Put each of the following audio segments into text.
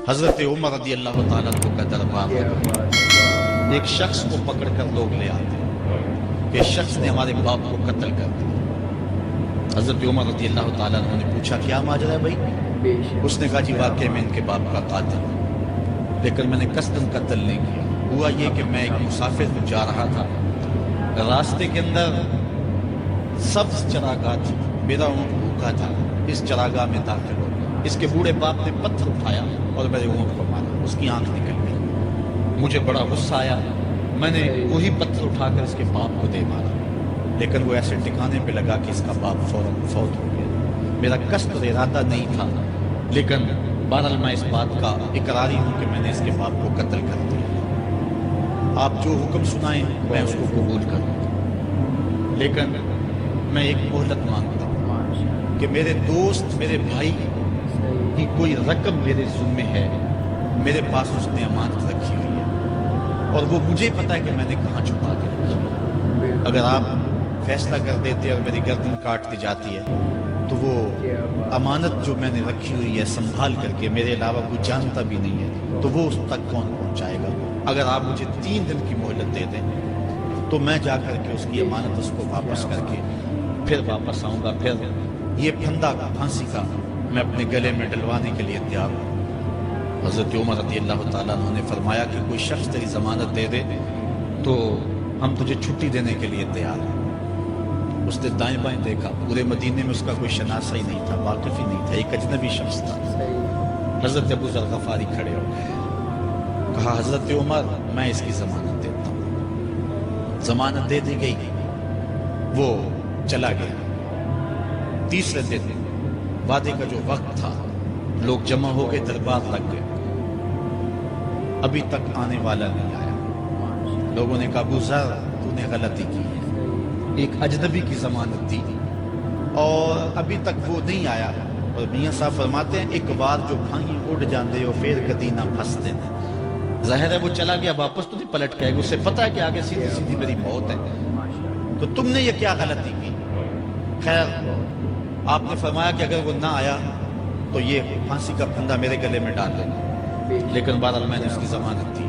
حضرت عمر رضی اللہ تعالیٰ عنہ کا دربار ہے، ایک شخص کو پکڑ کر لوگ لے آتے ہیں کہ شخص نے ہمارے باپ کو قتل کر دیا۔ حضرت عمر رضی اللہ تعالیٰ عنہ نے پوچھا کیا ماجرا ہے بھائی؟ اس نے کہا جی واقعی میں ان کے باپ کا قاتل ہوں، لیکن میں نے قصداً قتل نہیں کیا۔ ہوا یہ کہ میں ایک مسافر جا رہا تھا، راستے کے اندر سبز چراگاہ تھی، میرا اونٹ بھوکا تھا، اس چراگاہ میں داخل ہو گیا۔ اس کے بوڑھے باپ نے پتھر اٹھایا اور میرے اونٹ کو مارا، اس کی آنکھ نکل گئی۔ مجھے بڑا غصہ آیا، میں نے وہی پتھر اٹھا کر اس کے باپ کو دے مارا، لیکن وہ ایسے ٹھکانے پہ لگا کہ اس کا باپ فوراً فوت ہو گیا۔ میرا قصد اور ارادہ نہیں تھا، لیکن بہرحال میں اس بات کا اقراری ہوں کہ میں نے اس کے باپ کو قتل کر دیا۔ آپ جو حکم سنائیں میں اس کو قبول کروں، لیکن میں ایک مہلت مانگتا ہوں کہ میرے دوست میرے بھائی کی کوئی رقم میرے ذمے ہے، میرے پاس اس نے امانت رکھی ہوئی ہے اور وہ مجھے پتا ہے کہ میں نے کہاں چھپا کے رکھی۔ اگر آپ فیصلہ کر دیتے اور میری گردن کاٹ دی جاتی ہے تو وہ امانت جو میں نے رکھی ہوئی ہے سنبھال کر کے میرے علاوہ کوئی جانتا بھی نہیں ہے تو وہ اس تک کون پہنچائے گا؟ اگر آپ مجھے 3 دن کی مہلت دے دیں تو میں جا کر کے اس کی امانت اس کو واپس کر کے پھر واپس آؤں گا، پھر یہ پھندا پھانسی کا میں اپنے گلے میں ڈلوانے کے لیے تیار ہوں۔ حضرت عمر رضی اللہ تعالیٰ عنہ نے فرمایا کہ کوئی شخص تیری ضمانت دے دے تو ہم تجھے چھٹی دینے کے لیے تیار ہیں۔ اس نے دائیں بائیں دیکھا، پورے مدینے میں اس کا کوئی شناسہ ہی نہیں تھا، واقف ہی نہیں تھا، ایک اجنبی شخص تھا۔ حضرت ابو ذر غفاری کھڑے ہو گئے، کہا حضرت عمر میں اس کی ضمانت دیتا ہوں۔ ضمانت دے دی گئی، وہ چلا گیا۔ تیسرے دن وعدے کا جو وقت تھا، لوگ جمع ہو کے دربار لگ گئے، ابھی تک آنے والا نہیں آیا۔ لوگوں نے کہا ابو ذر تو نے غلطی کی ہے، ایک اجنبی کی ضمانت دی اور ابھی تک وہ نہیں آیا۔ اور میاں صاحب فرماتے ہیں ایک بار جو بھانگی اڑ جاندے ہو پھر کدی نہ پھنستے ہیں۔ ظاہر ہے وہ چلا گیا، واپس تو نہیں پلٹ کے آئے گا، اسے پتا ہے کہ آگے سیدھی سیدھی میری موت ہے، تو تم نے یہ کیا غلطی کی؟ خیر آپ نے فرمایا کہ اگر وہ نہ آیا تو یہ پھانسی کا پھندا میرے گلے میں ڈال دینا، لیکن بہرحال میں نے اس کی ضمانت دی۔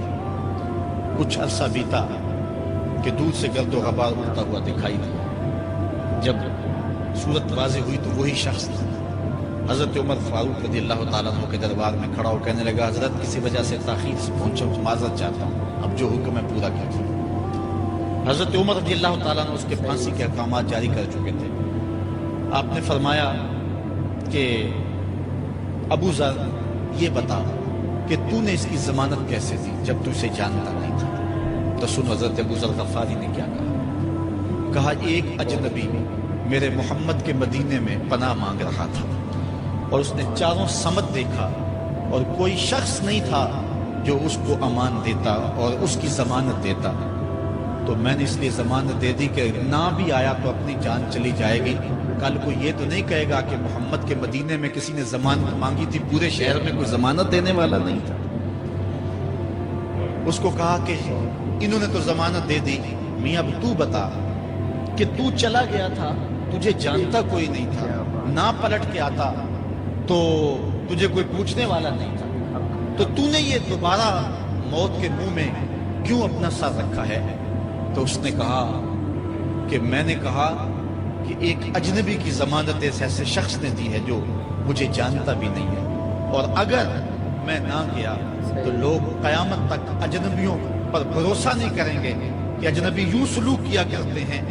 کچھ عرصہ بیتا کہ دور سے گرد و غبار اڑتا ہوا دکھائی دیا، جب صورت واضح ہوئی تو وہی شخص تھا۔ حضرت عمر فاروق رضی اللہ تعالیٰ عنہ کے دربار میں کھڑا ہو کہنے لگا حضرت کسی وجہ سے تاخیر سے پہنچا ہوں، معذرت چاہتا ہوں، اب جو حکم ہے پورا کیجیے۔ حضرت عمر رضی اللہ تعالیٰ عنہ اس کے پھانسی کے احکامات جاری کر چکے تھے۔ آپ نے فرمایا کہ ابو ذر یہ بتا کہ تو نے اس کی ضمانت کیسے دی جب تو اسے جانتا نہیں تھا؟ تو سن حضرت ابو ذر غفاری نے کیا کہا ایک اجنبی میرے محمد کے مدینے میں پناہ مانگ رہا تھا اور اس نے چاروں سمت دیکھا اور کوئی شخص نہیں تھا جو اس کو امان دیتا اور اس کی ضمانت دیتا، تو میں نے اس لیے ضمانت دے دی کہ نہ بھی آیا تو اپنی جان چلی جائے گی، کل کو یہ تو نہیں کہے گا کہ محمد کے مدینے میں کسی نے ضمانت مانگی تھی، پورے شہر میں کوئی ضمانت دینے والا نہیں تھا۔ اس کو کہا کہ انہوں نے تو ضمانت دے دی، میاں اب تو بتا کہ تو چلا گیا تھا، تجھے جانتا کوئی نہیں تھا، نہ پلٹ کے آتا تو تجھے کوئی پوچھنے والا نہیں تھا، تو تو نے یہ دوبارہ موت کے منہ میں کیوں اپنا سر رکھا ہے؟ تو اس نے کہا کہ میں نے کہا کہ ایک اجنبی کی ضمانت ایسے شخص نے دی ہے جو مجھے جانتا بھی نہیں ہے، اور اگر میں نہ گیا تو لوگ قیامت تک اجنبیوں پر بھروسہ نہیں کریں گے کہ اجنبی یوں سلوک کیا کرتے ہیں۔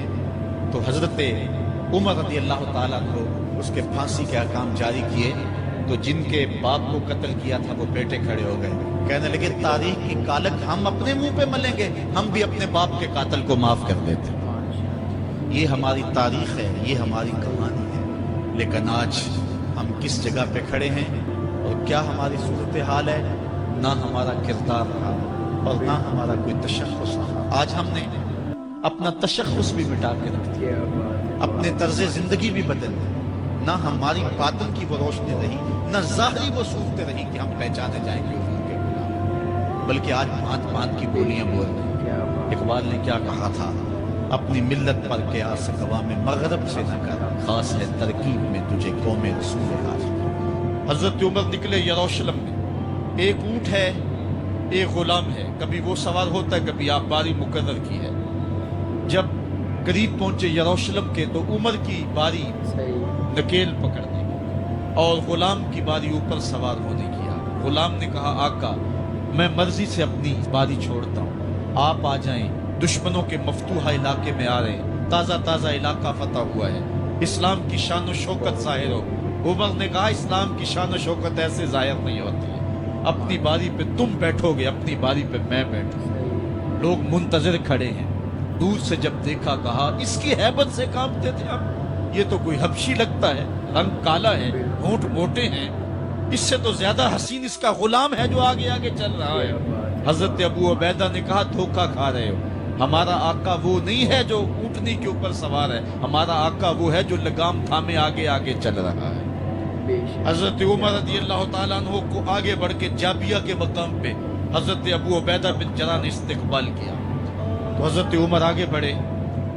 تو حضرت عمر رضی اللہ تعالیٰ کو اس کے پھانسی کے احکام جاری کیے، تو جن کے باپ کو قتل کیا تھا وہ بیٹے کھڑے ہو گئے، کہنے لگے تاریخ کی کالک ہم اپنے منہ پہ ملیں گے، ہم بھی اپنے باپ کے قاتل کو معاف کر دیتے۔ یہ ہماری تاریخ ہے، یہ ہماری کہانی ہے، لیکن آج ہم کس جگہ پہ کھڑے ہیں اور کیا ہماری صورتحال ہے؟ نہ ہمارا کردار رہا اور نہ ہمارا کوئی تشخص رہا۔ آج ہم نے اپنا تشخص بھی مٹا کے رکھ دیا، اپنے طرز زندگی بھی بدل دی، نہ ہماری باطن کی وہ روشنی رہی، نہ ظاہری وہ صورتیں رہی کہ ہم پہچانے جائیں گے حضور کے غلام، بلکہ آج بھانت بھانت کی بولیاں بول رہے ہیں۔ اقبال نے کیا کہا تھا؟ اپنی ملت پر قیاس قوام مغرب سے نہ کر، خاص ہے ترکیب میں تجھے قوم رسول حاضر۔ حضرت عمر نکلے یروشلم میں، ایک اونٹ ہے، ایک غلام ہے، کبھی وہ سوار ہوتا ہے، کبھی آپ باری مقرر کی ہے۔ جب قریب پہنچے یروشلم کے تو عمر کی باری نکیل پکڑنے کی اور غلام کی باری اوپر سوار ہونے کی۔ غلام نے کہا آقا میں مرضی سے اپنی باری چھوڑتا ہوں، آپ آ جائیں، دشمنوں کے مفتوحہ علاقے میں آ رہے ہیں، تازہ تازہ علاقہ فتح ہوا ہے، اسلام کی شان و شوکت ظاہر ہو۔ عمر نے کہا اسلام کی شان و شوکت ایسے ظاہر نہیں ہوتی ہے، اپنی باری پہ تم بیٹھو گے، اپنی باری پہ میں بیٹھوں گا۔ لوگ منتظر کھڑے ہیں، دور سے جب دیکھا کہا اس کی ہیبت سے کانپتے تھے ہم، یہ تو کوئی حبشی لگتا ہے، رنگ کالا ہے، ہونٹ موٹے ہیں، اس سے تو زیادہ حسین اس کا غلام ہے جو آگے آگے چل رہا ہے۔ حضرت ابو عبیدہ نے کہا دھوکہ کھا رہے ہو، ہمارا آقا وہ نہیں ہے جو اونٹنی کے اوپر سوار ہے، ہمارا آقا وہ ہے جو لگام تھامے آگے آگے چل رہا ہے۔ حضرت عمر رضی اللہ تعالیٰ عنہ کو آگے بڑھ کے جابیہ کے مقام پہ حضرت ابو عبیدہ بن جراح نے استقبال کیا، تو حضرت عمر آگے بڑھے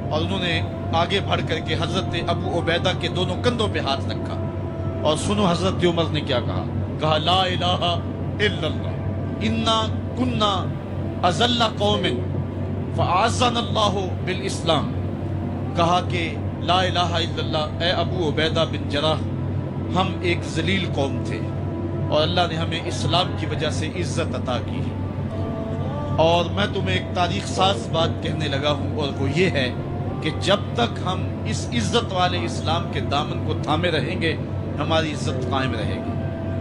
اور انہوں نے آگے بڑھ کر کے حضرت ابو عبیدہ کے دونوں کندھوں پہ ہاتھ رکھا، اور سنو حضرت عمر نے کیا کہا لا الہ الا اللہ انا کنا اذل قوم فاعزنا اللہ بالاسلام۔ کہا کہ لا الہ الا اللہ، اے ابو عبیدہ بن جراح، ہم ایک ذلیل قوم تھے اور اللہ نے ہمیں اسلام کی وجہ سے عزت عطا کی، اور میں تمہیں ایک تاریخ ساز بات کہنے لگا ہوں، اور وہ یہ ہے کہ جب تک ہم اس عزت والے اسلام کے دامن کو تھامے رہیں گے ہماری عزت قائم رہے گی،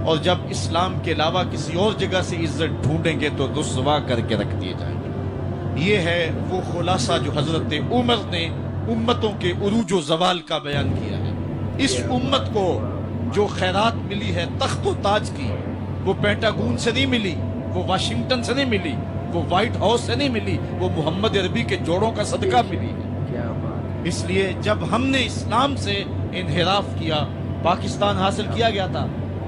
اور جب اسلام کے علاوہ کسی اور جگہ سے عزت ڈھونڈیں گے تو رسوا کر کے رکھ دیے جائیں گے۔ یہ ہے وہ خلاصہ جو حضرت عمر نے امتوں کے عروج و زوال کا بیان کیا ہے۔ اس امت کو جو خیرات ملی ہے تخت و تاج کی، وہ پینٹاگون سے نہیں ملی، وہ واشنگٹن سے نہیں ملی، وہ وائٹ ہاؤس سے نہیں ملی، وہ محمد عربی کے جوڑوں کا صدقہ ملی ہے۔ اس لیے جب ہم نے اسلام سے انحراف کیا، پاکستان حاصل کیا گیا تھا،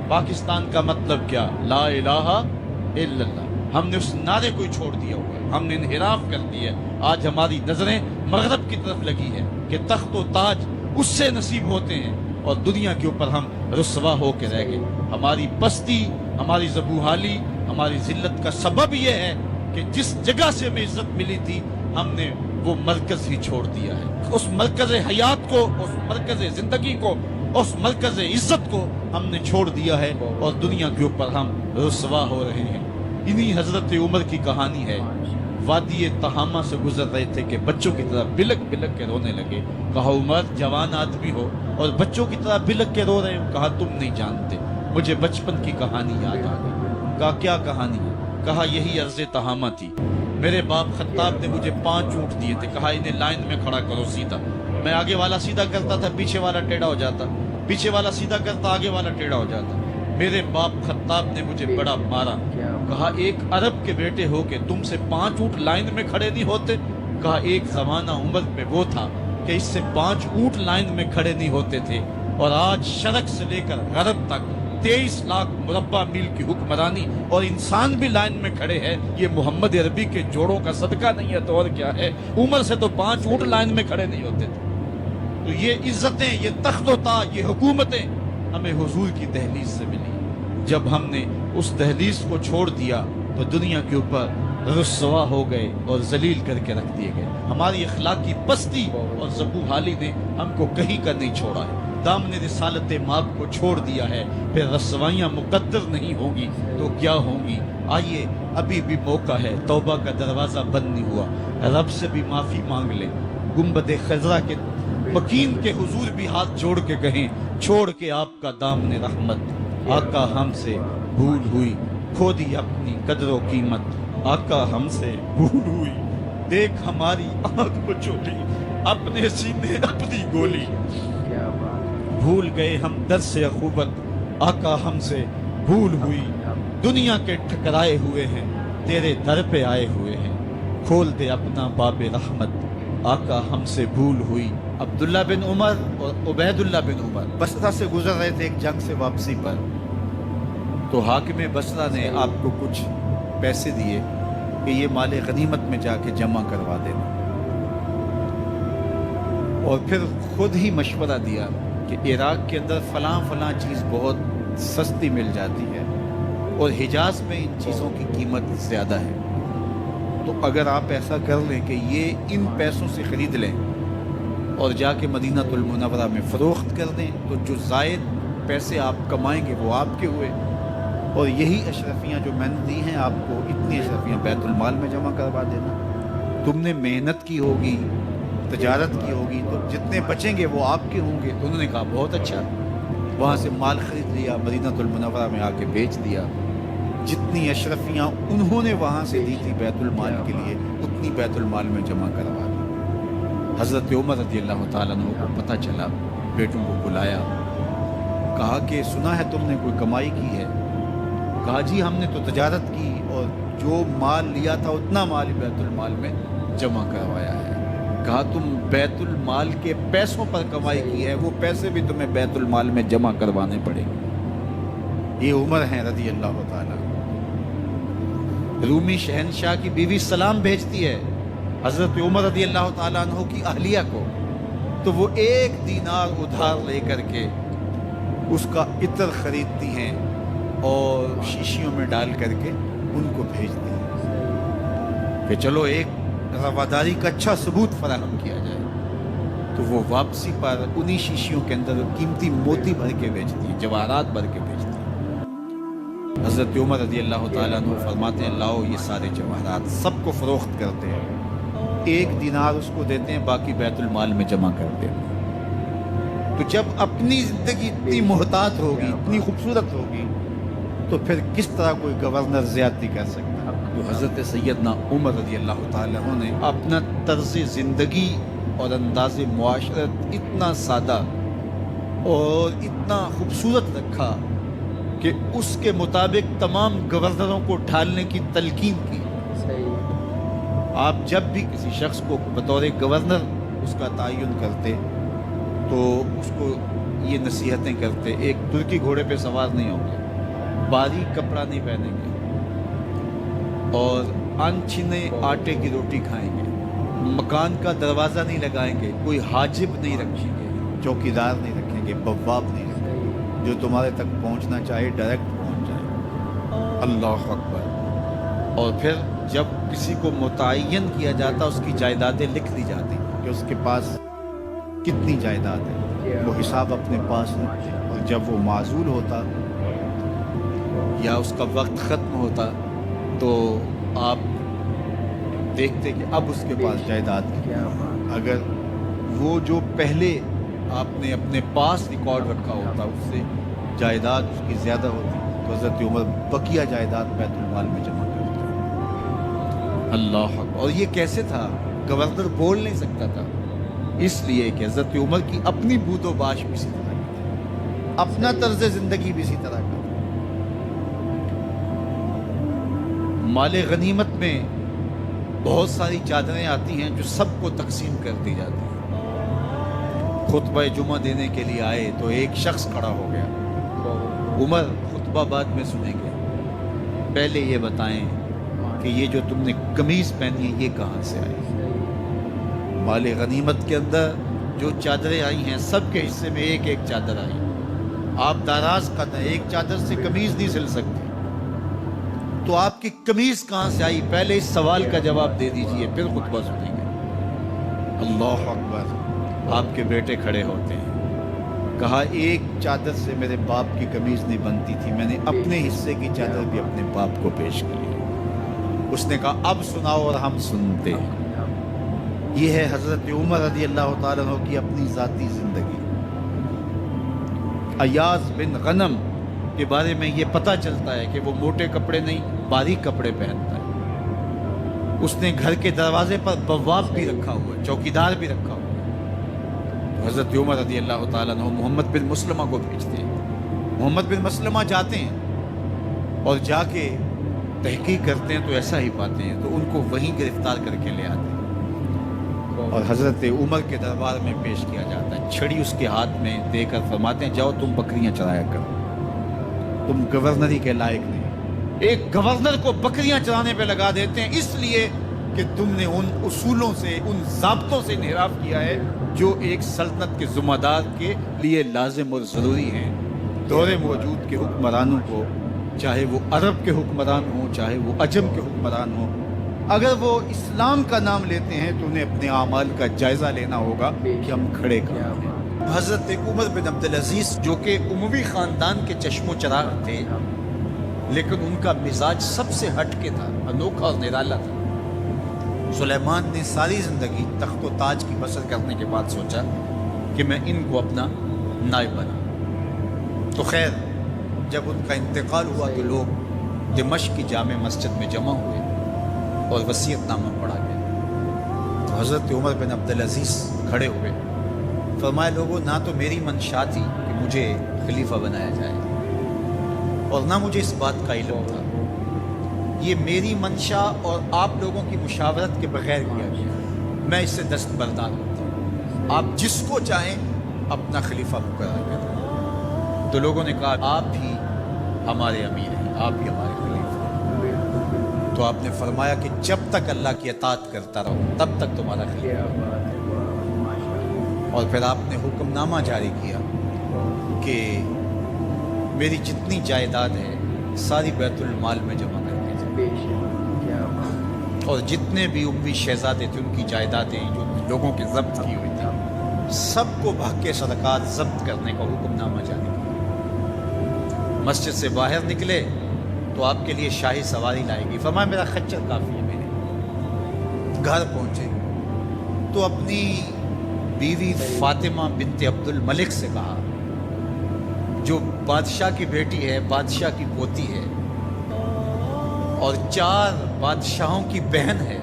پاکستان کا مطلب کیا؟ لا الہ الا اللہ۔ ہم نے اس نعرے کو ہی چھوڑ دیا ہوا ہے، ہم نے انحراف کر دیا ہے۔ آج ہماری نظریں مغرب کی طرف لگی ہے کہ تخت و تاج اس سے نصیب ہوتے ہیں، اور دنیا کے اوپر ہم رسوا ہو کے رہ گئے۔ ہماری پستی، ہماری زبوحالی، ہماری ذلت کا سبب یہ ہے کہ جس جگہ سے ہمیں عزت ملی تھی ہم نے وہ مرکز ہی چھوڑ دیا ہے۔ اس مرکز حیات کو، اس مرکز زندگی کو، اس مرکز عزت کو ہم نے چھوڑ دیا ہے، اور دنیا کے اوپر ہم رسوا ہو رہے ہیں۔ انہی حضرت عمر کی کہانی ہے۔ وادی تہامہ سے گزر رہے تھے کہ بچوں کی طرح بلک بلک کے رونے لگے۔ کہا عمر جوان آدمی ہو اور بچوں کی طرح بلک کے رو رہے ہو؟ کہا تم نہیں جانتے، مجھے بچپن کی کہانی یاد آ گئی۔ کہا کیا کہانی ہے؟ کہا یہی عرض تہامہ تھی، میرے باپ خطاب نے مجھے 5 اونٹ دیے تھے، کہا انہیں لائن میں کھڑا کرو سیدھا، میں آگے والا سیدھا کرتا تھا، پیچھے والا ٹیڑھا ہو جاتا، پیچھے والا سیدھا کرتا، آگے والا ٹیڑھا ہو جاتا۔ میرے باپ خطاب نے مجھے بڑا مارا۔ کہا ایک عرب کے بیٹے ہو کے تم سے 5 اونٹ لائن میں کھڑے نہیں ہوتے؟ کہا ایک زمانہ عمر میں وہ تھا کہ اس سے 5 اونٹ لائن میں کھڑے نہیں ہوتے تھے، اور آج شرق سے لے کر غرب تک 23 لاکھ مربع میل کی حکمرانی اور انسان بھی لائن میں کھڑے ہیں۔ یہ محمد عربی کے جوڑوں کا صدقہ نہیں ہے تو اور کیا ہے؟ عمر سے تو 5 اونٹ لائن میں کھڑے نہیں ہوتے تھے۔ تو یہ عزتیں، یہ تخت و تاج، یہ حکومتیں ہمیں حضور کی دہلیز سے ملی۔ جب ہم نے اس دہلیز کو چھوڑ دیا تو دنیا کے اوپر رسوا ہو گئے اور ذلیل کر کے رکھ دیے گئے۔ ہماری اخلاقی پستی اور زبوحالی نے ہم کو کہیں کا نہیں چھوڑا ہے۔ دامن رسالت ماب کو چھوڑ دیا ہے، پھر رسوائیاں مقدر نہیں ہوں گی تو کیا ہوں گی؟ آئیے ابھی بھی موقع ہے، توبہ کا دروازہ بند نہیں ہوا، رب سے بھی معافی مانگ لیں۔ گنبد خضرا کے مکین کے حضور بھی ہاتھ جوڑ کے کہیں چھوڑ کے آپ کا دامن رحمت، آقا ہم سے بھول ہوئی، کھو دی اپنی قدر و قیمت، آقا ہم سے بھول ہوئی، دیکھ ہماری آنکھ کو چولی، اپنے سینے اپنی گولی، بھول گئے ہم در سے اخوبت، آقا ہم سے بھول ہوئی، دنیا کے ٹھکرائے ہوئے ہیں، تیرے در پہ آئے ہوئے ہیں، کھول دے اپنا باب رحمت، آقا ہم سے بھول ہوئی۔ عبداللہ بن عمر اور عبید اللہ بن عمر بصرہ سے گزر رہے تھے ایک جنگ سے واپسی پر، تو حاکم بصرہ نے آپ کو کچھ پیسے دیے کہ یہ مال غنیمت میں جا کے جمع کروا دینا، اور پھر خود ہی مشورہ دیا کہ عراق کے اندر فلاں فلاں چیز بہت سستی مل جاتی ہے، اور حجاز میں ان چیزوں کی قیمت زیادہ ہے. تو اگر آپ ایسا کر لیں کہ یہ ان پیسوں سے خرید لیں اور جا کے مدینہ المنورہ میں فروخت کر دیں تو جو زائد پیسے آپ کمائیں گے وہ آپ کے ہوئے. اور یہی اشرفیاں جو میں نے دی ہیں آپ کو، اتنی اشرفیاں بیت المال میں جمع کروا دینا. تم نے محنت کی ہوگی، تجارت کی ہوگی، تو جتنے بچیں گے وہ آپ کے ہوں گے. تو انہوں نے کہا بہت اچھا. وہاں سے مال خرید لیا، مدینہ المنورہ میں آ کے بیچ دیا. جتنی اشرفیاں انہوں نے وہاں سے دی تھی بیت المال کے لیے، اتنی بیت المال میں جمع کروا دی. حضرت عمر رضی اللہ تعالیٰ عنہ کو پتہ چلا، بیٹوں کو بلایا، کہا کہ سنا ہے تم نے کوئی کمائی کی ہے؟ کہا جی ہم نے تو تجارت کی اور جو مال لیا تھا اتنا مال بیت المال میں جمع کروایا ہے. کہا تم بیت المال کے پیسوں پر کمائی کی ہے، وہ پیسے بھی تمہیں بیت المال میں جمع کروانے پڑیں گے. یہ عمر ہیں رضی اللہ تعالیٰ. رومی شہنشاہ کی بیوی سلام بھیجتی ہے حضرت عمر رضی اللہ تعالیٰ عنہ کی اہلیہ کو، تو وہ 1 دینار ادھار لے کر کے اس کا عطر خریدتی ہیں اور شیشیوں میں ڈال کر کے ان کو بھیجتی ہیں کہ چلو ایک رواداری کا اچھا ثبوت فراہم کیا جائے. تو وہ واپسی پر انہی شیشیوں کے اندر قیمتی موتی بھر کے بیچتی ہیں، جواہرات بھر کے بیچتی ہیں. حضرت عمر رضی اللہ تعالیٰ عنہ فرماتے ہیں لاؤ یہ سارے جواہرات، سب کو فروخت کرتے ہیں. 1 دینار اس کو دیتے ہیں، باقی بیت المال میں جمع کرتے ہیں. تو جب اپنی زندگی اتنی محتاط ہوگی، اتنی خوبصورت ہوگی، تو پھر کس طرح کوئی گورنر زیادتی کر سکتا ہے؟ تو حضرت سیدنا عمر رضی اللہ تعالیٰ عنہ نے اپنا طرز زندگی اور انداز معاشرت اتنا سادہ اور اتنا خوبصورت رکھا کہ اس کے مطابق تمام گورنروں کو ڈھالنے کی تلقین کی. آپ جب بھی کسی شخص کو بطور گورنر اس کا تعین کرتے تو اس کو یہ نصیحتیں کرتے: ایک ترکی گھوڑے پہ سوار نہیں ہوں گے، باریک کپڑا نہیں پہنیں گے، اور انچھنے آٹے کی روٹی کھائیں گے، مکان کا دروازہ نہیں لگائیں گے، کوئی حاجب نہیں رکھیں گے، چوکیدار نہیں رکھیں گے، بواب نہیں رکھیں گے، جو تمہارے تک پہنچنا چاہے ڈائریکٹ پہنچ جائے. اللہ اکبر. اور پھر جب کسی کو متعین کیا جاتا اس کی جائیدادیں لکھ دی جاتی کہ اس کے پاس کتنی جائیداد ہے، وہ حساب اپنے پاس رکھتے. اور جب وہ معزول ہوتا یا اس کا وقت ختم ہوتا تو آپ دیکھتے کہ اب اس کے پاس جائیداد کیا. اگر وہ جو پہلے آپ نے اپنے پاس ریکارڈ رکھا ہوتا اس سے جائیداد اس کی زیادہ ہوتی تو حضرت عمر بقیہ جائیداد بیت المال میں جمع کرتے. اللہ اکبر. اور یہ کیسے تھا؟ گورنر بول نہیں سکتا تھا، اس لیے کہ حضرت عمر کی اپنی بود و باش بھی اسی طرح کی تھی، اپنا طرز زندگی بھی اسی طرح کا. مال غنیمت میں بہت ساری چادریں آتی ہیں جو سب کو تقسیم کر دی جاتی ہیں. خطبہ جمعہ دینے کے لیے آئے تو ایک شخص کھڑا ہو گیا. عمر خطبہ بعد میں سنیں گے، پہلے یہ بتائیں کہ یہ جو تم نے قمیض پہنی ہے یہ کہاں سے آئی؟ مال غنیمت کے اندر جو چادریں آئی ہیں سب کے حصے میں ایک ایک چادر آئی. آپ داراز قد ہیں، ایک چادر سے قمیض نہیں سل سکتی، تو آپ کی قمیض کہاں سے آئی؟ پہلے اس سوال کا جواب دے دیجئے، پھر خطبہ سنیں گے. اللہ اکبر. آپ کے بیٹے کھڑے ہوتے ہیں. کہا ایک چادر سے میرے باپ کی قمیض نہیں بنتی تھی، میں نے اپنے حصے کی چادر بھی اپنے باپ کو پیش کی. اس نے کہا اب سناؤ، اور ہم سنتے ہیں. یہ ہے حضرت عمر رضی اللہ تعالیٰ عنہ کی اپنی ذاتی زندگی. ایاز بن غنم کے بارے میں یہ پتہ چلتا ہے کہ وہ موٹے کپڑے نہیں باریک کپڑے پہنتا ہے. اس نے گھر کے دروازے پر بواب بھی رکھا ہوا ہے، چوکیدار بھی رکھا ہوا ہے. حضرت عمر رضی اللہ تعالیٰ عنہ محمد بن مسلمہ کو بھیجتے ہیں. محمد بن مسلمہ جاتے ہیں اور جا کے تحقیق کرتے ہیں تو ایسا ہی پاتے ہیں، تو ان کو وہیں گرفتار کر کے لے آتے ہیں اور حضرت عمر کے دربار میں پیش کیا جاتا ہے. چھڑی اس کے ہاتھ میں دے کر فرماتے ہیں جاؤ تم بکریاں چرایا کرو، تم گورنری کے لائق نہیں. ایک گورنر کو بکریاں چرانے پہ لگا دیتے ہیں اس لیے کہ تم نے ان اصولوں سے، ان ضابطوں سے انحراف کیا ہے جو ایک سلطنت کے ذمہ دار کے لیے لازم اور ضروری ہیں. دور موجود کے حکمرانوں کو چاہے وہ عرب کے حکمران ہوں چاہے وہ عجم کے حکمران ہوں، اگر وہ اسلام کا نام لیتے ہیں تو انہیں اپنے اعمال کا جائزہ لینا ہوگا کہ ہم کھڑے کہاں ہیں۔ حضرت عمر بن عبدالعزیز جو کہ اموی خاندان کے چشم و چراغ تھے، لیکن ان کا مزاج سب سے ہٹ کے تھا، انوکھا اور نرالا تھا۔ سلیمان نے ساری زندگی تخت و تاج کی بسر کرنے کے بعد سوچا کہ میں ان کو اپنا نائب بنا۔ تو خیر جب ان کا انتقال ہوا تو لوگ دمشق کی جامع مسجد میں جمع ہوئے اور وصیت نامہ پڑھا گیا۔ تو حضرت عمر بن عبدالعزیز کھڑے ہوئے، فرمایا لوگوں نہ تو میری منشا تھی کہ مجھے خلیفہ بنایا جائے اور نہ مجھے اس بات کا علم تھا، یہ میری منشا اور آپ لوگوں کی مشاورت کے بغیر کیا گیا، میں اس سے دستبردار ہوتا ہوں، آپ جس کو چاہیں اپنا خلیفہ مقرر کریں۔ تو لوگوں نے کہا آپ ہی ہمارے امیر ہیں، آپ ہی ہمارے خلیفہ ہیں۔ تو آپ نے فرمایا کہ جب تک اللہ کی اطاعت کرتا رہو تب تک تمہارا خلیفہ۔ اور پھر آپ نے حکم نامہ جاری کیا کہ میری جتنی جائیداد ہے ساری بیت المال میں جمع کر کے جائے، اور جتنے بھی اموی شہزادے تھے ان کی جائیدادیں جو لوگوں کے ضبط کی ہوئی تھی سب کو بحق صدقات ضبط کرنے کا حکم نامہ جاری کیا۔ مسجد سے باہر نکلے تو آپ کے لیے شاہی سواری لائے گی، فرمایا میرا خچر کافی ہے میرے۔ گھر پہنچے تو اپنی بیوی فاطمہ بنت عبد الملک سے کہا، جو بادشاہ کی بیٹی ہے، بادشاہ کی پوتی ہے اور 4 بادشاہوں کی بہن ہے،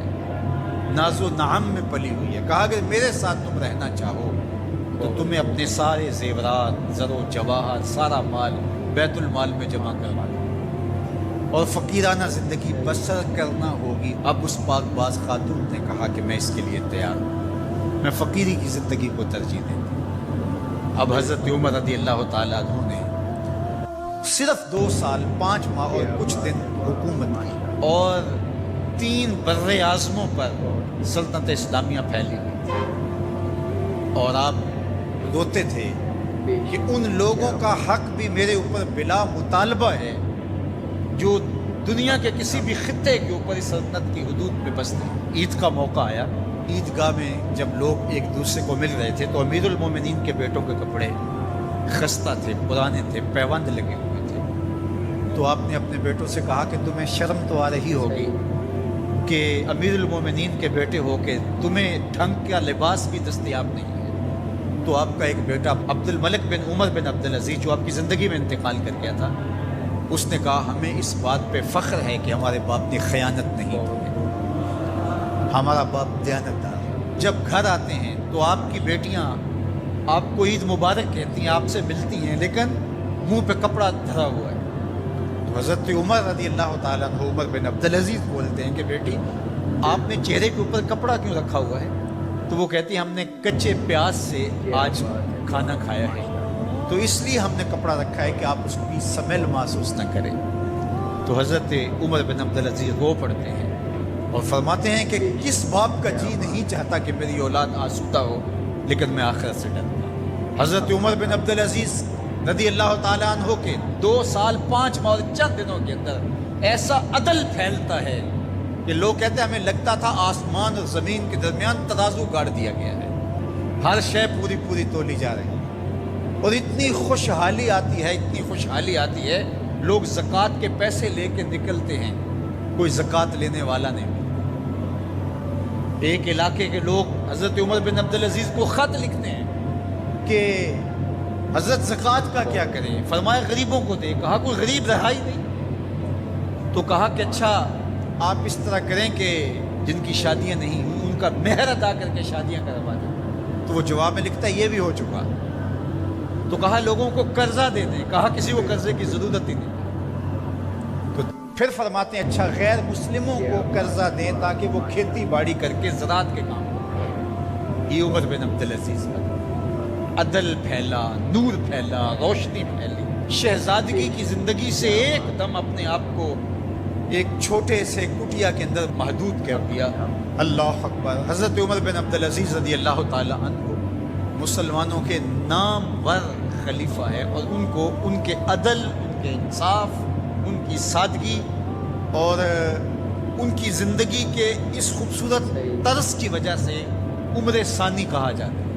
ناز و نعم میں پلی ہوئی ہے، کہا کہ میرے ساتھ تم رہنا چاہو تو تمہیں اپنے سارے زیورات، زر و جواہر، سارا مال بیت المال میں جمع کروا دو اور فقیرانہ زندگی بسر کرنا ہوگی۔ اب اس پاک باز خاتون نے کہا کہ میں اس کے لیے تیار ہوں، میں فقیری کی زندگی کو ترجیح دیتی ہوں۔ اب حضرت عمر رضی اللہ تعالیٰ عنہ نے صرف 2 سال 5 ماہ اور کچھ دن حکومت کی اور 3 بر اعظموں پر سلطنت اسلامیہ پھیلی ہوئی تھی، اور آپ روتے تھے کہ ان لوگوں کا حق بھی میرے اوپر بلا مطالبہ ہے جو دنیا کے کسی بھی خطے کے اوپر اس سلطنت کی حدود میں بستے ہیں۔ عید کا موقع آیا، عیدگاہ میں جب لوگ ایک دوسرے کو مل رہے تھے تو امیر المومنین کے بیٹوں کے کپڑے خستہ تھے، پرانے تھے، پیوند لگے ہوئے تھے۔ تو آپ نے اپنے بیٹوں سے کہا کہ تمہیں شرم تو آ رہی ہوگی کہ امیر المومنین کے بیٹے ہو کے تمہیں ڈھنگ کا لباس بھی دستیاب نہیں ہے۔ تو آپ کا ایک بیٹا عبد الملک بن عمر بن عبدالعزیز جو آپ کی زندگی میں انتقال کر گیا تھا، اس نے کہا ہمیں اس بات پہ فخر ہے کہ ہمارے باپ نے خیانت نہیں کی، ہمارا باپ دیانتدار ہے۔ جب گھر آتے ہیں تو آپ کی بیٹیاں آپ کو عید مبارک کہتی ہیں، آپ سے ملتی ہیں، لیکن منہ پہ کپڑا دھرا ہوا ہے۔ تو حضرت عمر رضی اللہ تعالیٰ عنہ عمر بن عبدالعزیز بولتے ہیں کہ بیٹی آپ نے چہرے کے اوپر کپڑا کیوں رکھا ہوا ہے؟ تو وہ کہتی ہیں ہم نے کچے پیاز سے آج کھانا کھایا ہے تو اس لیے ہم نے کپڑا رکھا ہے کہ آپ اس کی سمیل محسوس نہ کریں۔ تو حضرت عمر بن عبدالعزیز رو پڑتے ہیں اور فرماتے ہیں کہ کس باپ کا جی نہیں چاہتا کہ میری اولاد آسودہ ہو، لیکن میں آخرت سے ڈرتا ہوں۔ حضرت عمر بن عبدالعزیز رضی اللہ تعالیٰ عنہ کے 2 سال 5 ماہ اور چند دنوں کے اندر ایسا عدل پھیلتا ہے کہ لوگ کہتے ہیں ہمیں لگتا تھا آسمان اور زمین کے درمیان ترازو گاڑ دیا گیا ہے، ہر شے پوری پوری تولی جا رہی ہے، اور اتنی خوشحالی آتی ہے، اتنی خوشحالی آتی ہے، لوگ زکوٰۃ کے پیسے لے کے نکلتے ہیں، کوئی زکوٰۃ لینے والا نہیں۔ ایک علاقے کے لوگ حضرت عمر بن عبدالعزیز کو خط لکھتے ہیں کہ حضرت زکوٰۃ کا کیا کریں؟ فرمایا غریبوں کو دے۔ کہا کوئی غریب رہا ہی نہیں، تو کہا کہ اچھا آپ اس طرح کریں کہ جن کی شادیاں نہیں ہوئی ان کا مہر ادا کر کے شادیاں کروا دیں۔ تو وہ جواب میں لکھتا ہے یہ بھی ہو چکا۔ تو کہا لوگوں کو قرضہ دے دیں، کہا کسی کو قرضے کی ضرورت ہی نہیں۔ تو پھر فرماتے ہیں اچھا غیر مسلموں کو قرضہ دیں تاکہ وہ کھیتی باڑی کر کے زراعت کے کام کریں۔ یہ عمر بن عبدالعزیز کا عدل پھیلا، نور پھیلا، روشنی پھیلی، شہزادگی کی زندگی سے ایک دم اپنے آپ کو ایک چھوٹے سے کٹیا کے اندر محدود کر دیا۔ اللہ اکبر۔ حضرت عمر بن عبدالعزیز رضی اللہ تعالی عنہ مسلمانوں کے نامور خلیفہ ہے، اور ان کو ان کے عدل، ان کے انصاف ان کی سادگی اور ان کی زندگی کے اس خوبصورت طرز کی وجہ سے عمر ثانی کہا جاتا ہے.